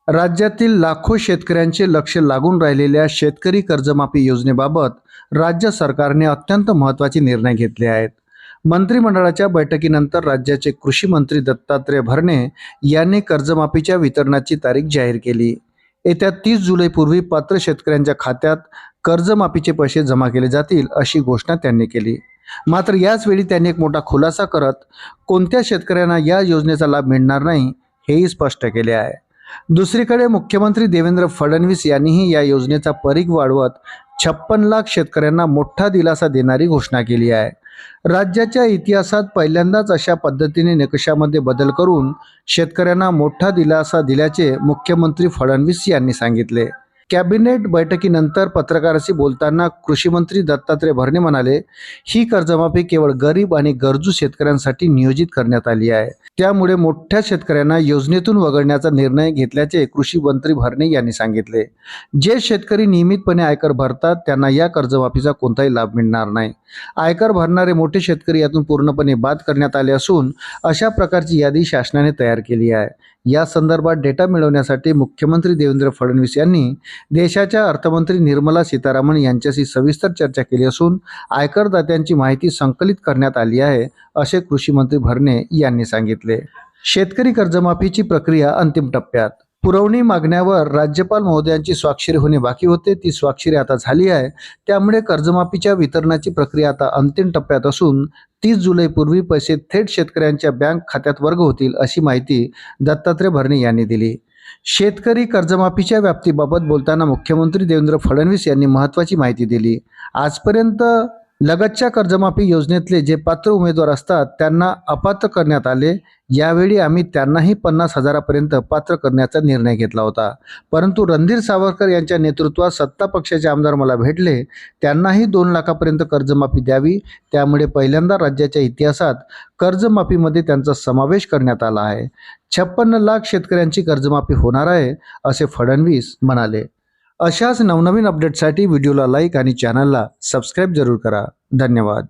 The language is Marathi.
राज्यातील लाखो शेतकऱ्यांचे लक्ष लागून राहिलेल्या शेतकरी कर्जमाफी योजनेबाबत राज्य सरकारने अत्यंत महत्त्वाचे निर्णय घेतले आहेत। मंत्रिमंडळाच्या बैठकीनंतर राज्याचे कृषी मंत्री दत्तात्रय भरणे यांनी कर्जमाफीच्या वितरणाची तारीख जाहीर केली। येत्या 30 जुलैपूर्वी पात्र शेतकऱ्यांच्या खात्यात कर्जमाफीचे पैसे जमा केले जातील अशी घोषणा त्यांनी केली। मात्र याच वेळी त्यांनी एक मोठा खुलासा करत कोणत्या शेतकऱ्यांना या योजनेचा लाभ मिळणार नाही हेही स्पष्ट केले आहे। दुसरीकडे मुख्यमंत्री देवेंद्र फडणवीस यांनीही या योजनेचा परीघ वाढवत 56 लाख शेतकऱ्यांना मोठा दिलासा देणारी घोषणा केली आहे। राज्याच्या इतिहासात पहिल्यांदाच अशा पद्धतीने निकषामध्ये बदल करून शेतकऱ्यांना मोठा दिलासा दिल्याचे मुख्यमंत्री फडणवीस यांनी सांगितले। कॅबिनेट बैठकीनंतर पत्रकारांशी बोलताना कृषी मंत्री दत्तात्रय भरणे म्हणाले, ही कर्जमाफी केवळ गरीब आणि गरजू शेतकऱ्यांसाठी नियोजित करण्यात आली आहे। त्यामुळे मोठ्या शेतकऱ्यांना योजनेतून वगळण्याचा निर्णय घेतल्याचे कृषी मंत्री भरणे यांनी सांगितले। जे शेतकरी नियमितपणे आयकर भरतात त्यांना या कर्जमाफीचा कोणताही लाभ मिळणार नाही। आयकर भरणारे मोठे शेतकरी यातून पूर्णपणे बाद करण्यात आले असून अशा प्रकारची यादी शासनाने तयार केली आहे। या संदर्भात डेटा मिळवण्यासाठी मुख्यमंत्री देवेंद्र फडणवीस यांनी देशाच्या अर्थमंत्री निर्मला सीतारामन यांच्याशी सविस्तर चर्चा केली असून आयकरदात्यांची माहिती संकलित करण्यात आली आहे, असे कृषी मंत्री भरणे यांनी सांगितले। शेतकरी कर्जमाफीची प्रक्रिया अंतिम टप्प्यात। पुरवणी मागण्यावर राज्यपाल महोदयांची स्वाक्षरी होणे बाकी होते, ती स्वाक्षरी आता झाली आहे। त्यामुळे कर्जमाफीच्या वितरणाची प्रक्रिया आता अंतिम टप्प्यात असून 30 जुलैपूर्वी पैसे थेट शेतकऱ्यांच्या बँक खात्यात वर्ग होतील, अशी माहिती दत्तात्रय भरणे यांनी दिली। शेतकरी कर्जमाफीच्या व्याप्तीबाबत बोलताना मुख्यमंत्री देवेंद्र फडणवीस यांनी महत्त्वाची माहिती दिली। आजपर्यंत लगतच्या कर्जमाफी योजनेतले जे पात्र उमेदवार असतात त्यांना अपात्र करण्यात आले। यावेळी आम्ही त्यांनाही 50,000 पर्यंत पात्र करण्याचा निर्णय घेतला होता, परंतु रणधीर सावरकर यांच्या नेतृत्वात सत्ता पक्षाचे आमदार मला भेटले, त्यांनाही 2 लाखापर्यंत कर्जमाफी द्यावी। त्यामुळे पहिल्यांदा राज्याच्या इतिहासात कर्जमाफीमध्ये त्यांचा समावेश करण्यात आला आहे। 56 लाख शेतकऱ्यांची कर्जमाफी होणार आहे, असे फडणवीस म्हणाले। अशाच नवनवीन अपडेट्ससाठी व्हिडिओला लाईक आणि चॅनलला सबस्क्राईब जरूर करा। धन्यवाद।